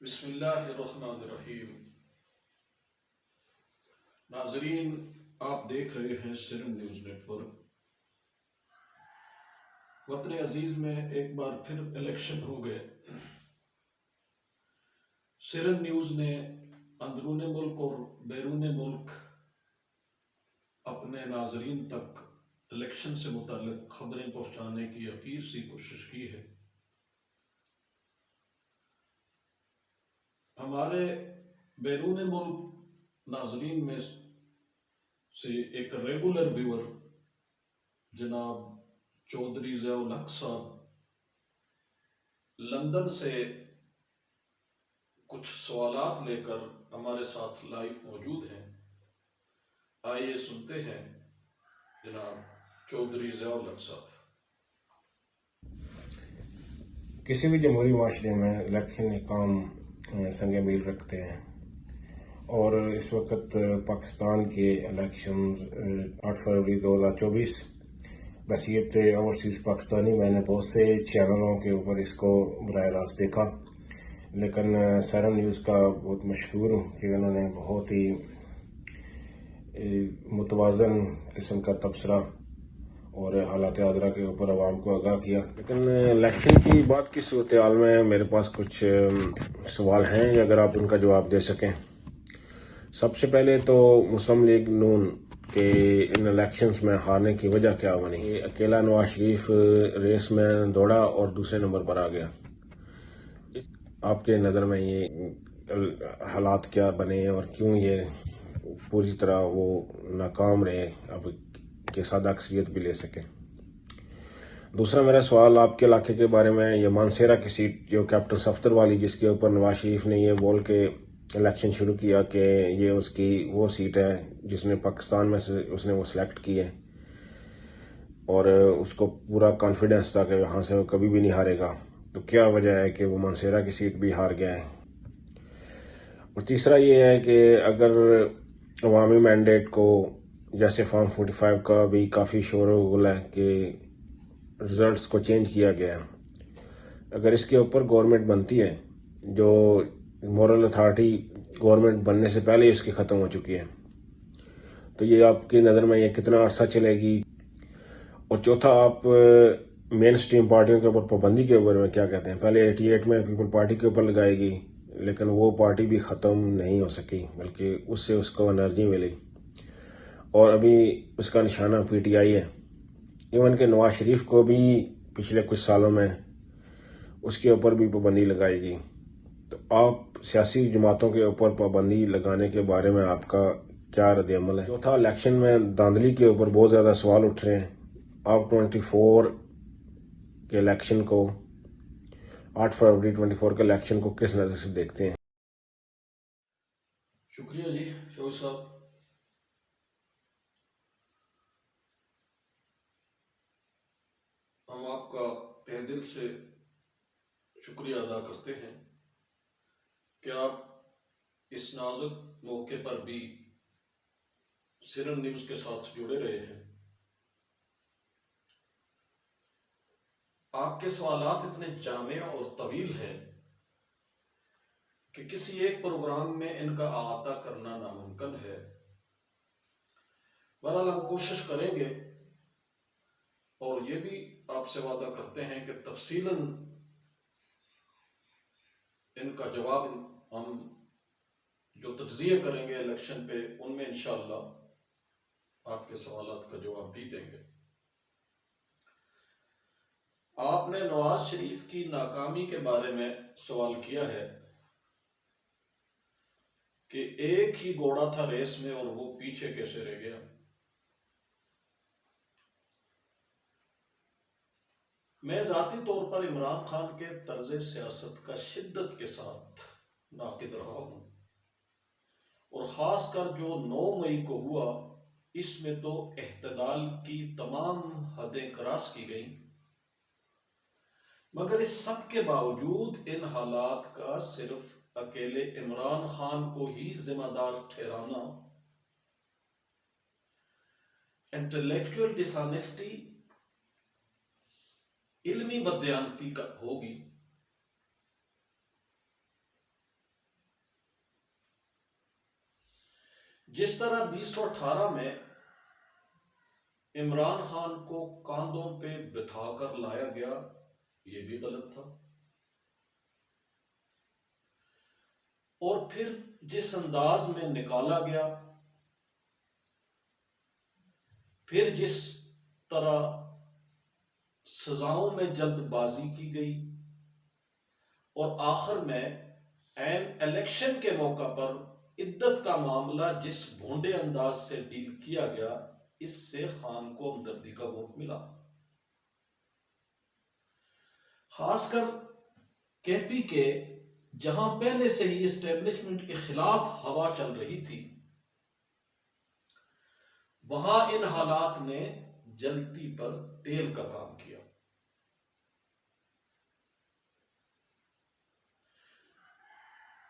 بسم اللہ الرحمن الرحیم۔ ناظرین، آپ دیکھ رہے ہیں سرن نیوز نیٹ ورک۔ وطن عزیز میں ایک بار پھر الیکشن ہو گئے۔ سرن نیوز نے اندرون ملک اور بیرون ملک اپنے ناظرین تک الیکشن سے متعلق خبریں پہنچانے کی حقیر سی کوشش کی ہے۔ ہمارے بیرون ملک ناظرین میں سے ایک ریگولر ویور جناب چودھری ضیاء الحق صاحب لندن سے کچھ سوالات لے کر ہمارے ساتھ لائیو موجود ہیں۔ آئیے سنتے ہیں جناب چودھری ضیاء الحق صاحب۔ کسی بھی جمہوری معاشرے میں الیکشن ایک عام سنگ میل رکھتے ہیں، اور اس وقت پاکستان کے الیکشنز 8 فروری 2024 بحیثیت اوورسیز پاکستانی میں نے بہت سے چینلوں کے اوپر اس کو براہ راست دیکھا، لیکن سرن نیوز کا بہت مشکور ہوں کہ انہوں نے بہت ہی متوازن قسم کا تبصرہ اور حالات حاضرہ کے اوپر عوام کو آگاہ کیا۔ لیکن الیکشن کی بات کی صورتحال میں میرے پاس کچھ سوال ہیں، اگر آپ ان کا جواب دے سکیں۔ سب سے پہلے تو مسلم لیگ نون کے ان الیکشنز میں ہارنے کی وجہ کیا بنی؟ اکیلا نواز شریف ریس میں دوڑا اور دوسرے نمبر پر آ گیا۔ آپ کے نظر میں یہ حالات کیا بنے اور کیوں یہ پوری طرح وہ ناکام رہے اب کہ سادہ اکثریت بھی لے سکے؟ دوسرا میرا سوال آپ کے علاقے کے بارے میں، یہ مانسہرہ کی سیٹ جو کیپٹن صفدر والی، جس کے اوپر نواز شریف نے یہ بول کے الیکشن شروع کیا کہ یہ اس کی وہ سیٹ ہے جس نے پاکستان میں سے اس نے وہ سلیکٹ کی ہے، اور اس کو پورا کانفیڈنس تھا کہ یہاں سے وہ کبھی بھی نہیں ہارے گا، تو کیا وجہ ہے کہ وہ مانسہرہ کی سیٹ بھی ہار گیا ہے؟ اور تیسرا یہ ہے کہ اگر عوامی مینڈیٹ کو، جیسے فارم 45 کا بھی کافی شور و غل ہے کہ ریزلٹس کو چینج کیا گیا، اگر اس کے اوپر گورنمنٹ بنتی ہے جو مورل اتھارٹی گورنمنٹ بننے سے پہلے اس کی ختم ہو چکی ہے، تو یہ آپ کی نظر میں یہ کتنا عرصہ چلے گی؟ اور چوتھا، آپ مین اسٹریم پارٹیوں کے اوپر پابندی کے اوپر میں کیا کہتے ہیں؟ پہلے 88 میں پیپل پارٹی کے اوپر لگائے گی، لیکن وہ پارٹی بھی ختم نہیں ہو سکی، بلکہ اس سے اس کو انرجی ملی، اور ابھی اس کا نشانہ پی ٹی آئی ہے۔ ایون کہ نواز شریف کو بھی پچھلے کچھ سالوں میں اس کے اوپر بھی پابندی لگائے گی، تو آپ سیاسی جماعتوں کے اوپر پابندی لگانے کے بارے میں آپ کا کیا رد عمل ہے؟ چوتھا، الیکشن میں دھاندلی کے اوپر بہت زیادہ سوال اٹھ رہے ہیں۔ آپ 24 کے الیکشن کو، 8 فروری 24 کے الیکشن کو کس نظر سے دیکھتے ہیں؟ شکریہ جی شوق صاحب۔ ہم آپ کا تہ دل سے شکریہ ادا کرتے ہیں کہ آپ اس نازک موقع پر بھی سرن نیوز کے ساتھ جڑے رہے ہیں۔ آپ کے سوالات اتنے جامع اور طویل ہیں کہ کسی ایک پروگرام میں ان کا احاطہ کرنا ناممکن ہے۔ بہرحال ہم کوشش کریں گے، اور یہ بھی آپ سے وعدہ کرتے ہیں کہ تفصیلاً ان کا جواب ہم جو تجزیے کریں گے الیکشن پہ، ان میں انشاءاللہ آپ کے سوالات کا جواب بھی دیں گے۔ آپ نے نواز شریف کی ناکامی کے بارے میں سوال کیا ہے کہ ایک ہی گھوڑا تھا ریس میں اور وہ پیچھے کیسے رہ گیا۔ میں ذاتی طور پر عمران خان کے طرز سیاست کا شدت کے ساتھ ناقد رہا ہوں، اور خاص کر جو 9 مئی کو ہوا، اس میں تو اعتدال کی تمام حدیں کراس کی گئیں، مگر اس سب کے باوجود ان حالات کا صرف اکیلے عمران خان کو ہی ذمہ دار ٹھہرانا انٹلیکچوئل ڈس آنیسٹی، علمی بددیانتی کا ہوگی۔ جس طرح 1918 میں عمران خان کو کاندھوں پہ بٹھا کر لایا گیا، یہ بھی غلط تھا، اور پھر جس انداز میں نکالا گیا، پھر جس طرح سزاؤں میں جلد بازی کی گئی، اور آخر میں عین الیکشن کے موقع پر عدت کا معاملہ جس بھونڈے انداز سے ڈیل کیا گیا، اس سے خان کو ہمدردی کا ووٹ ملا۔ خاص کر کے پی کے، جہاں پہلے سے ہی اسٹیبلشمنٹ کے خلاف ہوا چل رہی تھی، وہاں ان حالات نے جلتی پر تیل کا کام کیا۔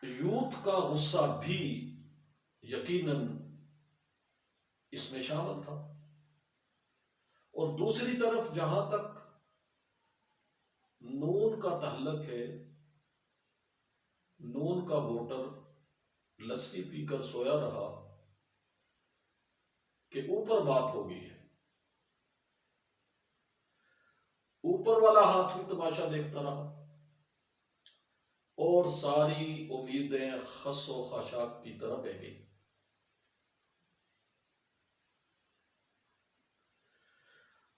یوتھ کا غصہ بھی یقیناً اس میں شامل تھا، اور دوسری طرف جہاں تک نون کا تعلق ہے، نون کا ووٹر لسی پی کر سویا رہا کہ اوپر بات ہو گئی ہے، اوپر والا ہاتھ بھی تماشا دیکھتا رہا، اور ساری امیدیں خس و خاشاک کی طرح بہ گئی۔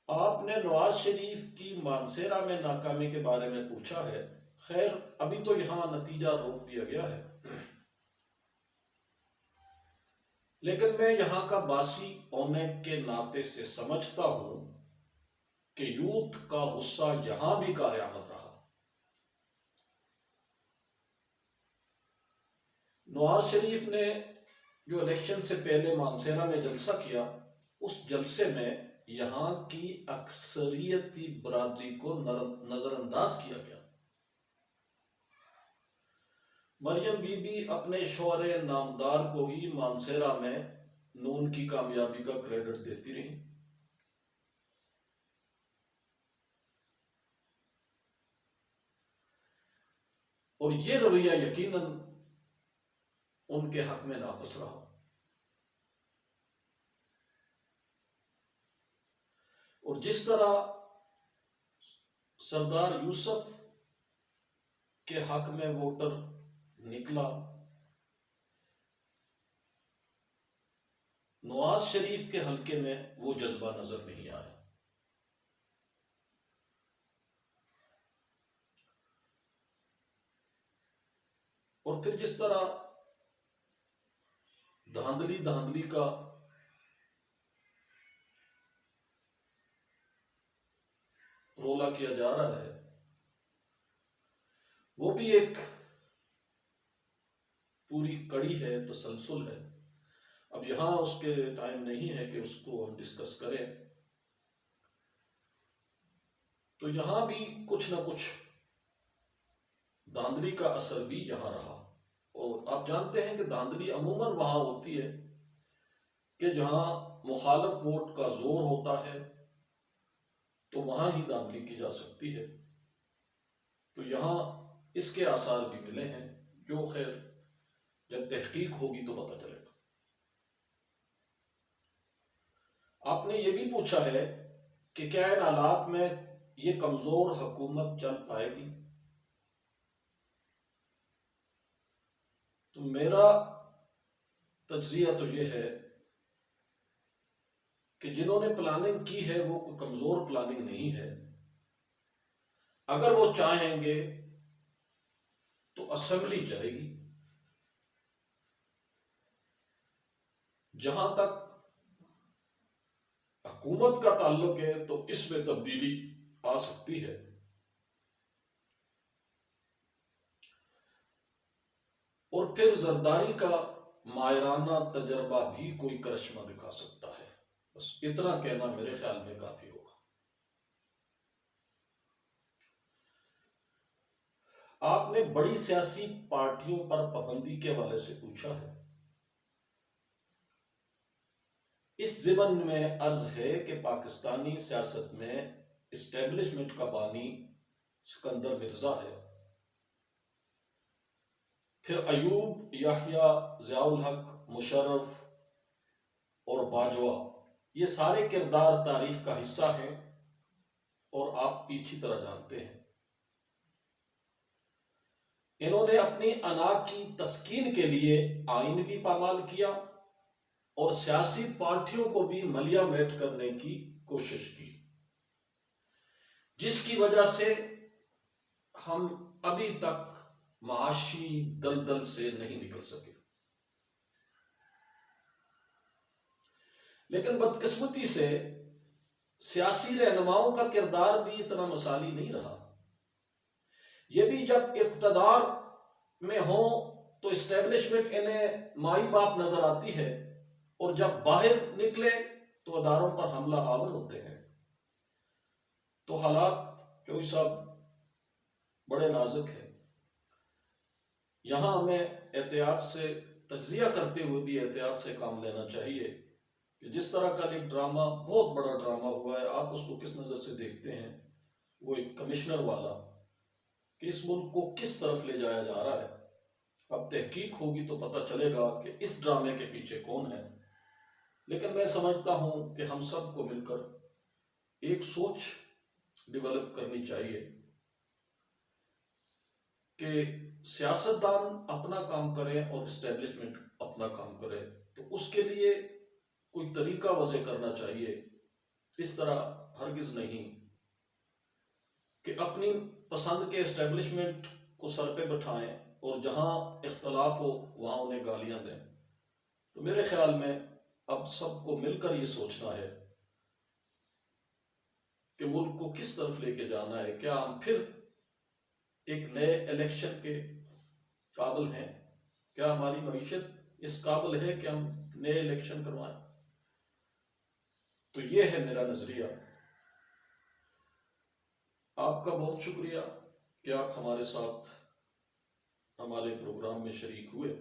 آپ نے نواز شریف کی مانسیرا میں ناکامی کے بارے میں پوچھا ہے۔ خیر، ابھی تو یہاں نتیجہ روک دیا گیا ہے، لیکن میں یہاں کا باسی ہونے کے ناطے سے سمجھتا ہوں کہ یوتھ کا غصہ یہاں بھی کارآمد رہا۔ نواز شریف نے جو الیکشن سے پہلے مانسیرا میں جلسہ کیا، اس جلسے میں یہاں کی اکثریتی برادری کو نظر انداز کیا گیا۔ مریم بی بی اپنے شوہر نامدار کو ہی مانسیرا میں نون کی کامیابی کا کریڈٹ دیتی رہی۔ اور یہ رویہ یقیناً ان کے حق میں ناقص رہا۔ اور جس طرح سردار یوسف کے حق میں ووٹر نکلا، نواز شریف کے حلقے میں وہ جذبہ نظر نہیں آیا۔ اور پھر جس طرح دھاندلی کا رولا کیا جا رہا ہے، وہ بھی ایک پوری کڑی ہے، تسلسل ہے۔ اب یہاں اس کے ٹائم نہیں ہے کہ اس کو ہم ڈسکس کریں، تو یہاں بھی کچھ نہ کچھ دھاندلی کا اثر بھی یہاں رہا۔ اور آپ جانتے ہیں کہ دھاندلی عموماً وہاں ہوتی ہے کہ جہاں مخالف ووٹ کا زور ہوتا ہے، تو وہاں ہی دھاندلی کی جا سکتی ہے۔ تو یہاں اس کے آثار بھی ملے ہیں، جو خیر جب تحقیق ہوگی تو پتہ چلے گا۔ آپ نے یہ بھی پوچھا ہے کہ کیا ان حالات میں یہ کمزور حکومت چل پائے گی؟ تو میرا تجزیہ تو یہ ہے کہ جنہوں نے پلاننگ کی ہے وہ کوئی کمزور پلاننگ نہیں ہے۔ اگر وہ چاہیں گے تو اسمبلی چلے گی۔ جہاں تک حکومت کا تعلق ہے تو اس میں تبدیلی آ سکتی ہے۔ اور پھر زرداری کا ماہرانہ تجربہ بھی کوئی کرشمہ دکھا سکتا ہے۔ بس اتنا کہنا میرے خیال میں کافی ہوگا۔ آپ نے بڑی سیاسی پارٹیوں پر پابندی کے حوالے سے پوچھا ہے۔ اس ضمن میں عرض ہے کہ پاکستانی سیاست میں اسٹیبلشمنٹ کا بانی سکندر مرزا ہے، پھر ایوب، یحییٰ، ضیاء الحق، مشرف، باجوہ، یہ سارے کردار تاریخ کا حصہ ہیں اور آپ پیچھے طرح جانتے ہیں۔ انہوں نے اپنی انا کی تسکین کے لیے آئین بھی پامال کیا اور سیاسی پارٹیوں کو بھی ملیا میٹ کرنے کی کوشش کی، جس کی وجہ سے ہم ابھی تک معاشی دلدل سے نہیں نکل سکے۔ لیکن بدقسمتی سے سیاسی رہنماؤں کا کردار بھی اتنا مثالی نہیں رہا۔ یہ بھی جب اقتدار میں ہوں تو اسٹیبلشمنٹ انہیں مائی باپ نظر آتی ہے، اور جب باہر نکلے تو اداروں پر حملہ آور ہوتے ہیں۔ تو حالات چوہی صاحب بڑے نازک ہیں۔ یہاں ہمیں احتیاط سے تجزیہ کرتے ہوئے بھی احتیاط سے کام لینا چاہیے کہ جس طرح کا ایک ڈرامہ، بہت بڑا ڈرامہ ہوا ہے، آپ اس کو کس نظر سے دیکھتے ہیں؟ وہ ایک کمشنر والا کہ اس ملک کو کس طرف لے جایا جا رہا ہے۔ اب تحقیق ہوگی تو پتہ چلے گا کہ اس ڈرامے کے پیچھے کون ہے۔ لیکن میں سمجھتا ہوں کہ ہم سب کو مل کر ایک سوچ ڈیولپ کرنی چاہیے کہ سیاستدان اپنا کام کریں اور اسٹیبلشمنٹ اپنا کام کرے، تو اس کے لیے کوئی طریقہ وضع کرنا چاہیے۔ اس طرح ہرگز نہیں کہ اپنی پسند کے اسٹیبلشمنٹ کو سر پہ بٹھائیں اور جہاں اختلاف ہو وہاں انہیں گالیاں دیں۔ تو میرے خیال میں اب سب کو مل کر یہ سوچنا ہے کہ ملک کو کس طرف لے کے جانا ہے۔ کیا ہم پھر ایک نئے الیکشن کے قابل ہیں؟ کیا ہماری معیشت اس قابل ہے کہ ہم نئے الیکشن کروائیں؟ تو یہ ہے میرا نظریہ۔ آپ کا بہت شکریہ کہ آپ ہمارے ساتھ ہمارے پروگرام میں شریک ہوئے۔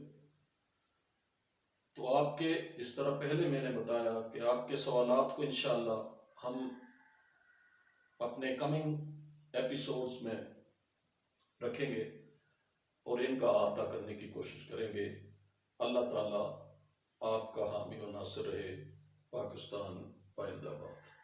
تو آپ کے جس طرح پہلے میں نے بتایا کہ آپ کے سوالات کو انشاءاللہ ہم اپنے کمنگ ایپیسوڈز میں رکھیں گے اور ان کا احاطہ کرنے کی کوشش کریں گے۔ اللہ تعالیٰ آپ کا حامی و ناصر رہے۔ پاکستان پائندہ باد۔